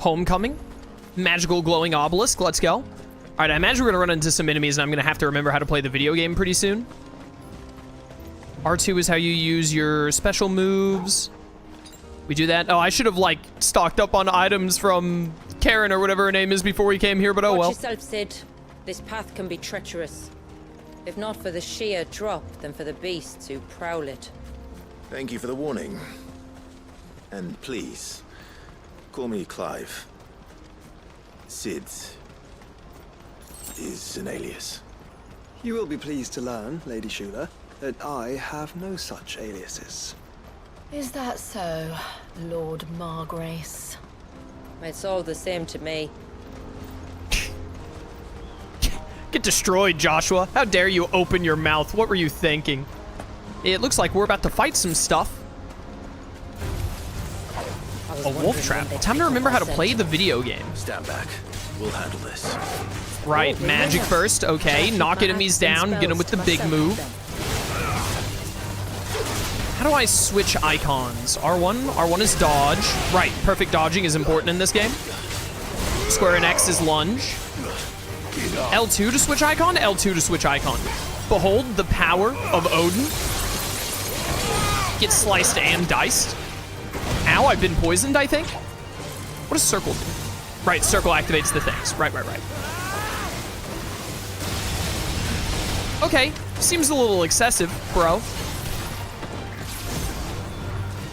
Homecoming. Magical glowing obelisk. Let's go. All right, I imagine we're gonna run into some enemies and I'm gonna have to remember how to play the video game pretty soon. R2 is how you use your special moves. We do that. Oh, I should have, like, stocked up on items from Karen or whatever her name is before we came here, but oh well. Watch yourself, Sid. This path can be treacherous. If not for the sheer drop, then for the beasts who prowl it. Thank you for the warning. And please, call me Clive. Sid is an alias. You will be pleased to learn, Lady Shula, that I have no such aliases. Is that so, Lord Margrace? It's all the same to me. Get destroyed, Joshua. How dare you open your mouth? What were you thinking? It looks like we're about to fight some stuff. A wolf trap. Time to remember how to play the video game. Stand back. We'll handle this. Right, magic first. Okay, knock enemies down. Get them with the big move. How do I switch icons? R1? R1 is dodge. Right, perfect dodging is important in this game. Square Enix is lunge. L2 to switch icon, L2 to switch icon. Behold the power of Odin. Get sliced and diced. Ow, I've been poisoned, I think. What does circle do? Right, circle activates the things. Right. Okay, seems a little excessive, bro.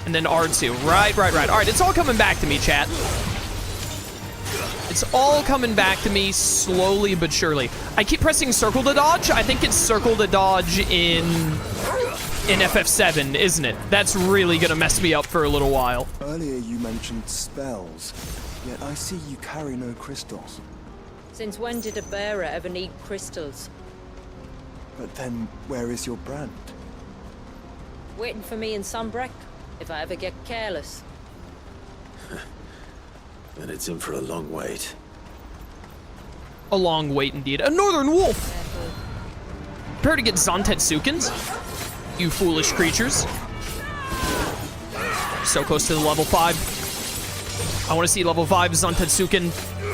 And then R2. Right. All right, it's all coming back to me, chat. It's all coming back to me slowly but surely. I keep pressing circle to dodge. I think it's circle to dodge in FF7, isn't it? That's really gonna mess me up for a little while. Earlier you mentioned spells, yet I see you carry no crystals. Since when did a bearer ever need crystals? But then, where is your brand? Waiting for me in Sunbreck, if I ever get careless. Then it's in for a long wait. A long wait indeed. A northern wolf! Prepare to get Zantetsuken's, you foolish creatures. So close to the level 5. I want to see level 5 Zantetsuken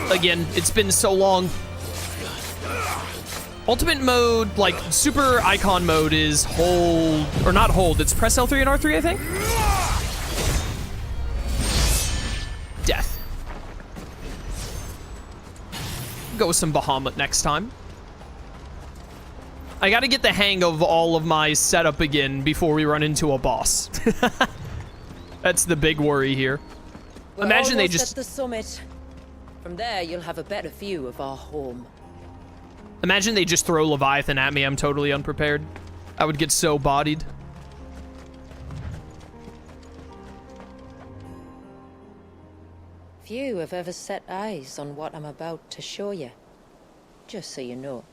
again. It's been so long. Ultimate mode, like super icon mode, is hold, or not hold, it's press L3 and R3, I think? Death. Go with some Bahamut next time. I gotta get the hang of all of my setup again before we run into a boss. That's the big worry here. We're Imagine they almost just... at the summit. From there, you'll have a better view of our home. Imagine they just throw Leviathan at me. I'm totally unprepared. I would get so bodied. Few have ever set eyes on what I'm about to show you. Just so you know.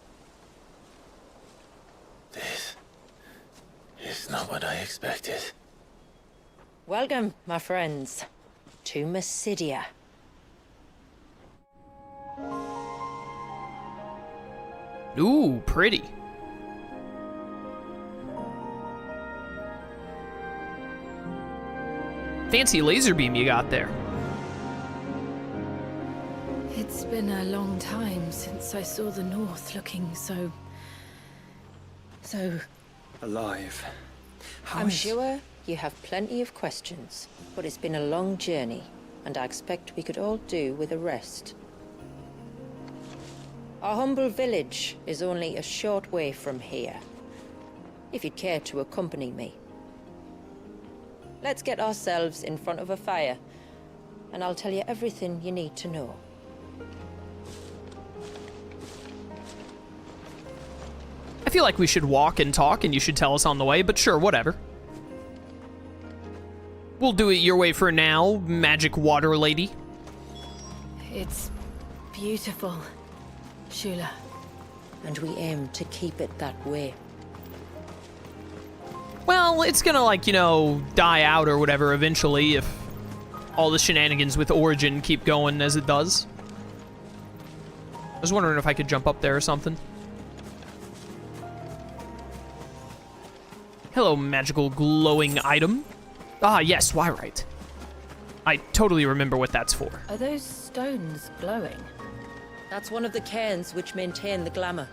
This is not what I expected. Welcome, my friends, to Mysidia. Ooh, pretty. Fancy laser beam you got there. It's been a long time since I saw the North looking so... Alive. I'm sure you have plenty of questions, but it's been a long journey, and I expect we could all do with a rest. Our humble village is only a short way from here, if you'd care to accompany me. Let's get ourselves in front of a fire, and I'll tell you everything you need to know. I feel like we should walk and talk and you should tell us on the way, but sure, whatever. We'll do it your way for now, magic water lady. It's beautiful, Shula. And we aim to keep it that way. Well, it's gonna, like, you know, die out or whatever eventually if all the shenanigans with Origin keep going as it does. I was wondering if I could jump up there or something. Hello, magical glowing item. Ah, yes, Wyrite. I totally remember what that's for. Are those stones glowing? That's one of the cairns which maintain the glamour.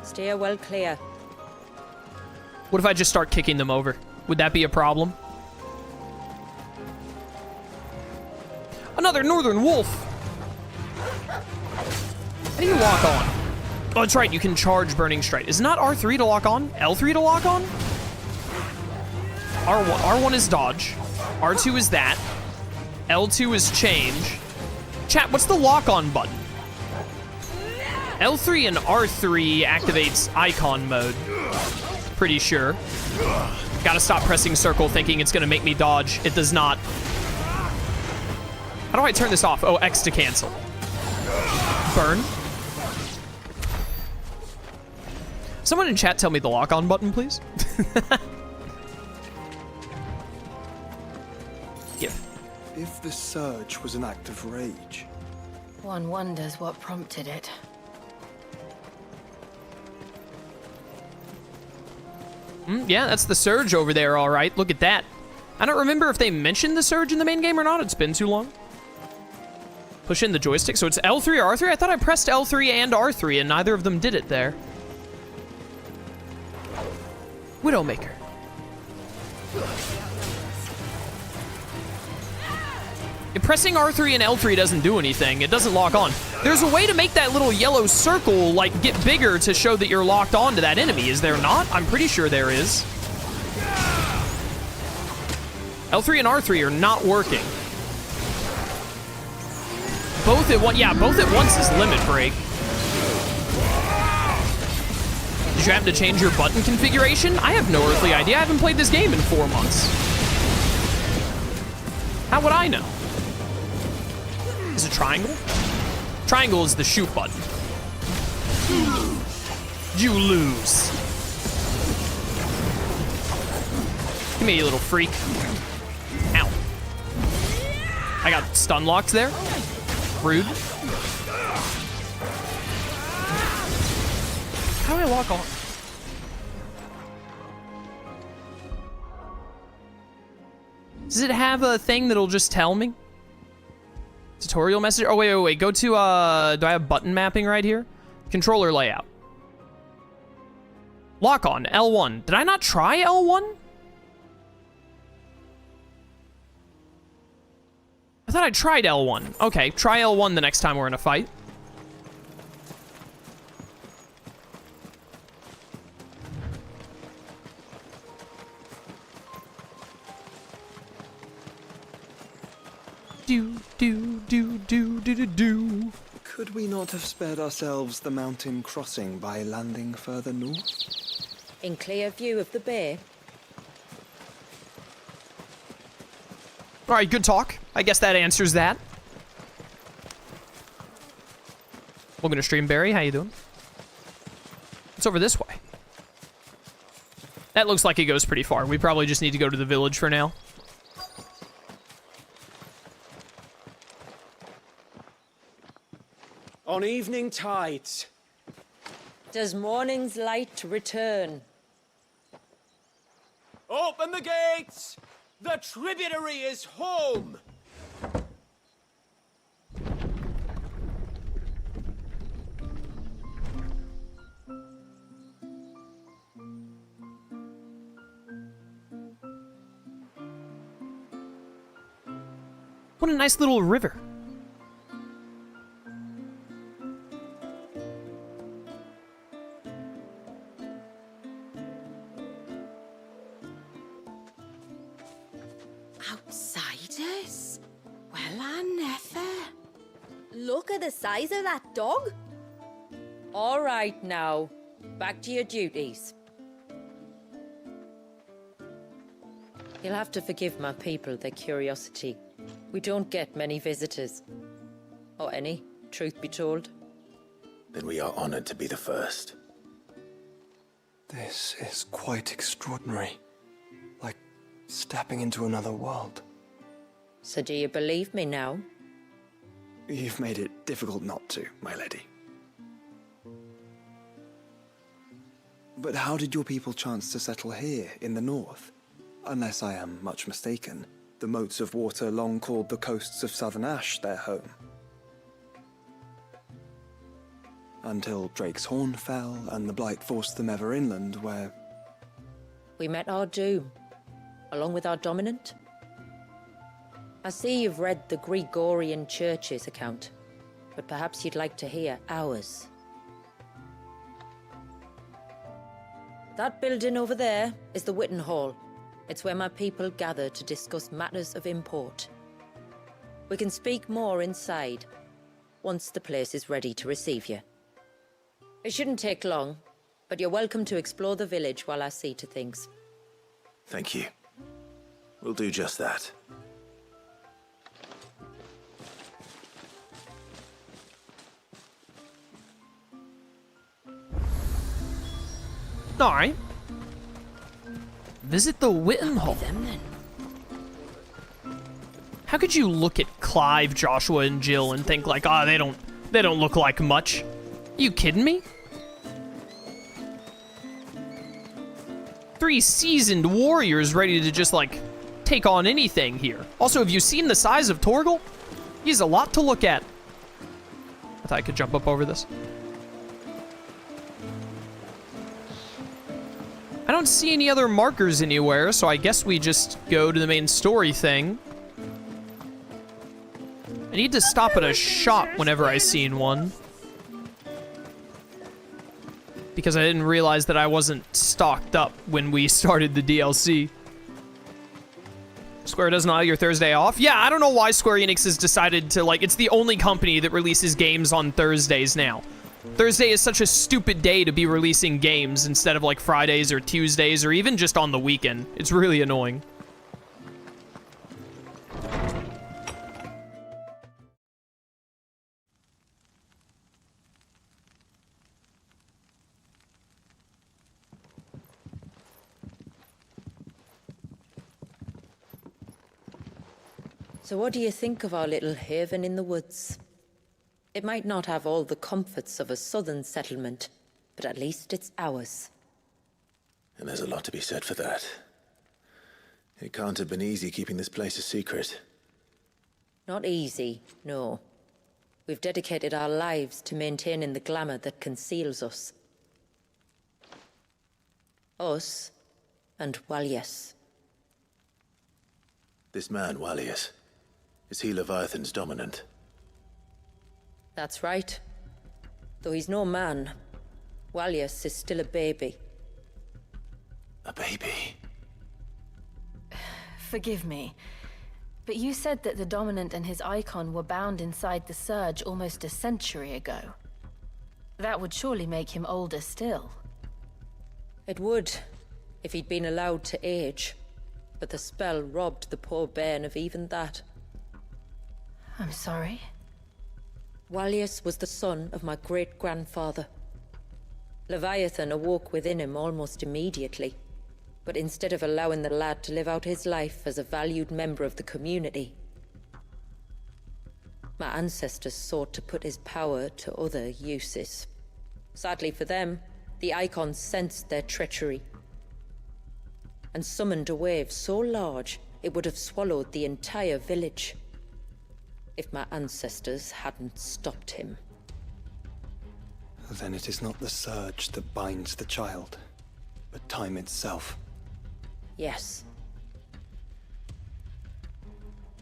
Steer well clear. What if I just start kicking them over? Would that be a problem? Another northern wolf! How do you lock on? Oh, that's right, you can charge Burning Strike. Is it not R3 to lock on? L3 to lock on? R1 is dodge. R2 is that. L2 is change. Chat, what's the lock-on button? L3 and R3 activates Eikon mode. Pretty sure. Gotta stop pressing circle thinking it's gonna make me dodge. It does not. How do I turn this off? Oh, X to cancel. Burn. Someone in chat tell me the lock-on button, please. Give. If the surge was an act of rage, One wonders what prompted it. Yeah, that's the surge over there, all right. Look at that. I don't remember if they mentioned the surge in the main game or not. It's been too long. Push in the joystick. So it's L3 or R3? I thought I pressed L3 and R3, and neither of them did it there. Widowmaker. If pressing R3 and L3 doesn't do anything, it doesn't lock on. There's a way to make that little yellow circle, like, get bigger to show that you're locked on to that enemy. Is there not? I'm pretty sure there is. L3 and R3 are not working. Both at once, yeah, both at once is limit break. Did you happen to change your button configuration? I have no earthly idea. I haven't played this game in 4 months. How would I know? Is it triangle? Triangle is the shoot button. You lose. Come here, you little freak. Ow. I got stun locked there. Rude. How do I lock on? Does it have a thing that'll just tell me? Tutorial message? Oh, wait. Go to, do I have button mapping right here? Controller layout. Lock on, L1. Did I not try L1? I thought I tried L1. Okay, try L1 the next time we're in a fight. Do. could we not have spared ourselves the mountain crossing by landing further north? In clear view of the bay. All right, good talk. I guess that answers that. Welcome to Streamberry. How you doing? It's over this way. That looks like it goes pretty far. We probably just need to go to the village for now. On evening tides. Does morning's light return? Open the gates! The tributary is home! What a nice little river. Outsiders? Well, I never. Look at the size of that dog. All right now, back to your duties. You'll have to forgive my people their curiosity. We don't get many visitors. Or any, truth be told. Then we are honored to be the first. This is quite extraordinary. Like stepping into another world. So do you believe me now? You've made it difficult not to, my lady. But how did your people chance to settle here in the north? Unless I am much mistaken, The moats of water long called the coasts of Southern Ash their home. Until Drake's Horn fell and the Blight forced them ever inland, where... We met our doom, along with our dominant. I see you've read the Gregorian Church's account, but perhaps you'd like to hear ours. That building over there is the Witten Hall. It's where my people gather to discuss matters of import. We can speak more inside, once the place is ready to receive you. It shouldn't take long, but you're welcome to explore the village while I see to things. Thank you. We'll do just that. Alright. Visit the Witten Hall. How could you look at Clive, Joshua, and Jill and think like, ah, they don't look like much? You kidding me? 3 seasoned warriors ready to just, like, take on anything here. Also, have you seen the size of Torgal? He's a lot to look at. I thought I could jump up over this. I don't see any other markers anywhere, so I guess we just go to the main story thing. I need to stop at a shop whenever I seen one. Because I didn't realize that I wasn't stocked up when we started the DLC. Square doesn't allow your Thursday off? Yeah, I don't know why Square Enix has decided to, like, it's the only company that releases games on Thursdays now. Thursday is such a stupid day to be releasing games instead of, like, Fridays or Tuesdays or even just on the weekend. It's really annoying. So what do you think of our little haven in the woods? It might not have all the comforts of a southern settlement, but at least it's ours. And there's a lot to be said for that. It can't have been easy keeping this place a secret. Not easy, no. We've dedicated our lives to maintaining the glamour that conceals us. Us and Walias. This man, Walias, is he Leviathan's dominant? That's right. Though he's no man, Walias is still a baby. A baby? Forgive me, but you said that the Dominant and his Eikon were bound inside the Surge almost a century ago. That would surely make him older still. It would, if he'd been allowed to age. But the spell robbed the poor bairn of even that. I'm sorry. Walias was the son of my great-grandfather. Leviathan awoke within him almost immediately. But instead of allowing the lad to live out his life as a valued member of the community, my ancestors sought to put his power to other uses. Sadly for them, the Eikons sensed their treachery and summoned a wave so large it would have swallowed the entire village if my ancestors hadn't stopped him. Then it is not the surge that binds the child, but time itself. Yes.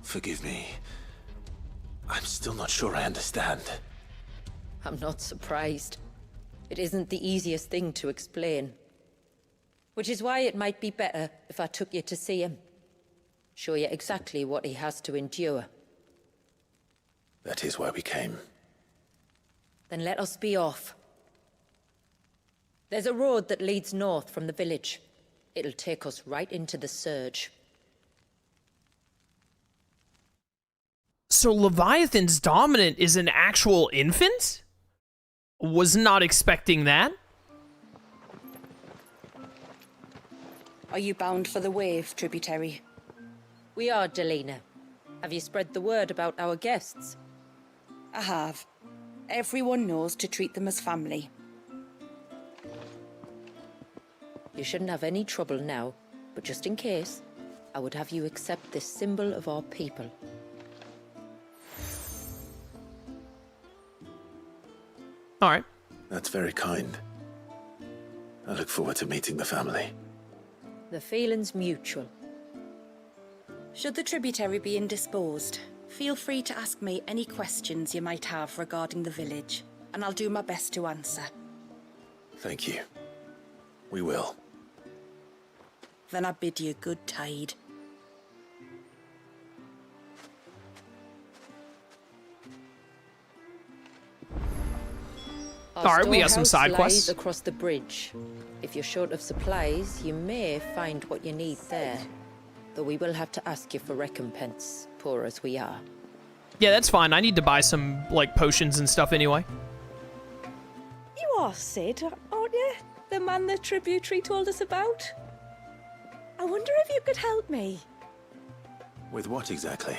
Forgive me. I'm still not sure I understand. I'm not surprised. It isn't the easiest thing to explain. Which is why it might be better if I took you to see him. Show you exactly what he has to endure. That is why we came. Then let us be off. There's a road that leads north from the village. It'll take us right into the Surge. So Leviathan's dominant is an actual infant? Was not expecting that. Are you bound for the Wave, tributary? We are, Delina. Have you spread the word about our guests? I have. Everyone knows to treat them as family. You shouldn't have any trouble now, but just in case, I would have you accept this symbol of our people. All right. That's very kind. I look forward to meeting the family. The feeling's mutual. Should the tributary be indisposed, feel free to ask me any questions you might have regarding the village, and I'll do my best to answer. Thank you. We will. Then I bid you good tide. Our All right, we got some storehouse side lies quests. across the bridge. If you're short of supplies, you may find what you need there. Though we will have to ask you for recompense, poor as we are. Yeah, that's fine. I need to buy some, like, potions and stuff anyway. You are Sid, aren't you? The man the tributary told us about? I wonder if you could help me. With what exactly?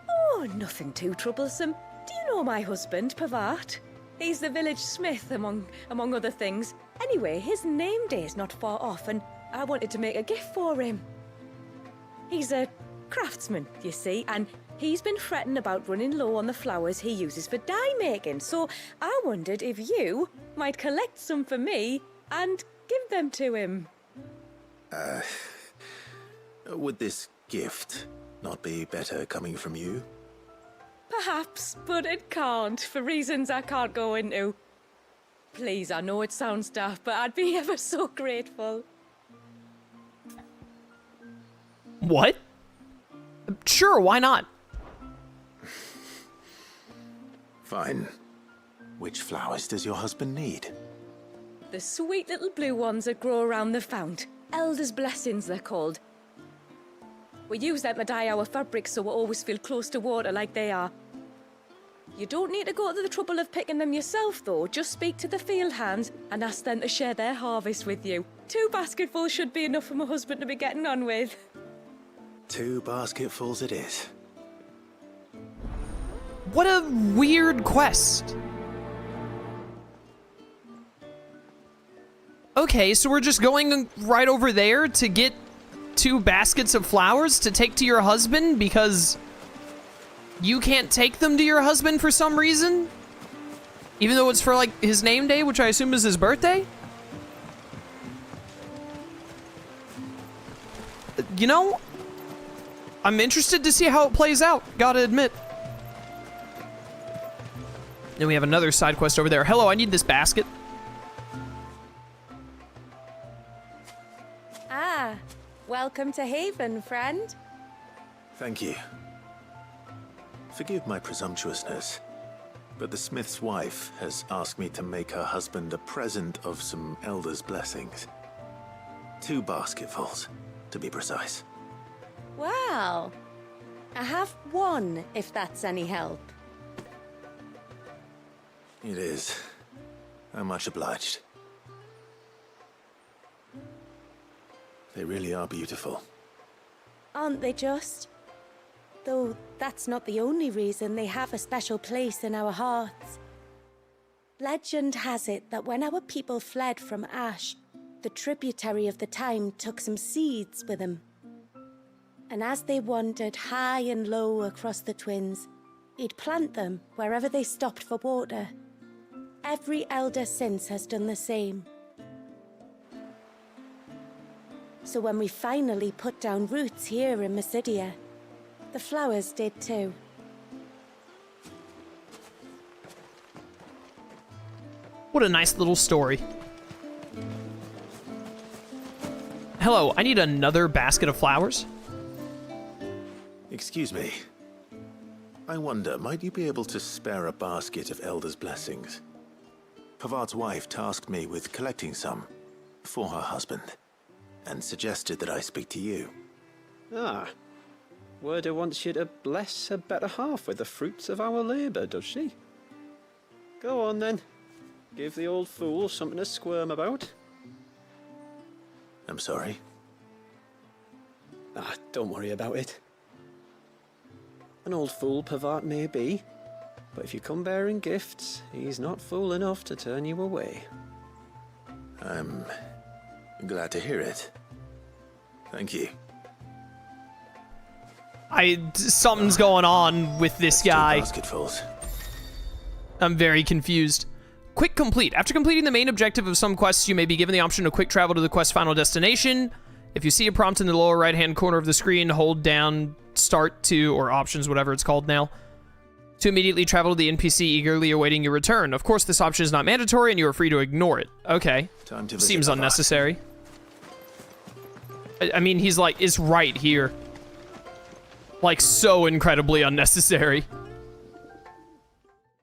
Oh, nothing too troublesome. Do you know my husband, Pavat? He's the village smith, among other things. Anyway, his name day's not far off, and I wanted to make a gift for him. He's a craftsman, you see, and he's been fretting about running low on the flowers he uses for dye making, so I wondered if you might collect some for me and give them to him. Would this gift not be better coming from you? Perhaps, but it can't, for reasons I can't go into. Please, I know it sounds daft, but I'd be ever so grateful. What? Sure, why not? Fine. Which flowers does your husband need? The sweet little blue ones that grow around the fount. Elders' blessings, they're called. We use them to dye our fabrics so we always feel close to water like they are. You don't need to go to the trouble of picking them yourself, though. Just speak to the field hands and ask them to share their harvest with you. 2 basketfuls should be enough for my husband to be getting on with. 2 basketfuls it is. What a weird quest. Okay, so we're just going right over there to get 2 baskets of flowers to take to your husband because you can't take them to your husband for some reason? Even though it's for, like, his name day, which I assume is his birthday? You know, I'm interested to see how it plays out, gotta admit. Then we have another side quest over there. Hello, I need this basket. Ah, welcome to Haven, friend. Thank you. Forgive my presumptuousness, but the smith's wife has asked me to make her husband a present of some elders' blessings. 2 basketfuls, to be precise. Well, I have 1, if that's any help. It is. I'm much obliged. They really are beautiful. Aren't they just? Though that's not the only reason they have a special place in our hearts. Legend has it that when our people fled from Ash, the tributary of the time took some seeds with them. And as they wandered high and low across the Twins, he'd plant them wherever they stopped for water. Every elder since has done the same. So when we finally put down roots here in Malady, the flowers did too. What a nice little story. Hello, I need another basket of flowers. Excuse me. I wonder, might you be able to spare a basket of elders' blessings? Pavart's wife tasked me with collecting some for her husband, and suggested that I speak to you. Ah. Werda wants you to bless her better half with the fruits of our labour, does she? Go on then. Give the old fool something to squirm about. I'm sorry. Ah, don't worry about it. An old fool Pavart may be, but if you come bearing gifts, he's not fool enough to turn you away. I'm glad to hear it. Thank you. Something's going on with this guy. Basketfuls. I'm very confused. Quick complete. After completing the main objective of some quests, you may be given the option to quick travel to the quest's final destination. If you see a prompt in the lower right-hand corner of the screen, hold down start to, or options, whatever it's called now, to immediately travel to the NPC eagerly awaiting your return. Of course, this option is not mandatory, and you are free to ignore it. Okay. Time to Seems unnecessary. I mean, he's like, is right here. Like, so incredibly unnecessary.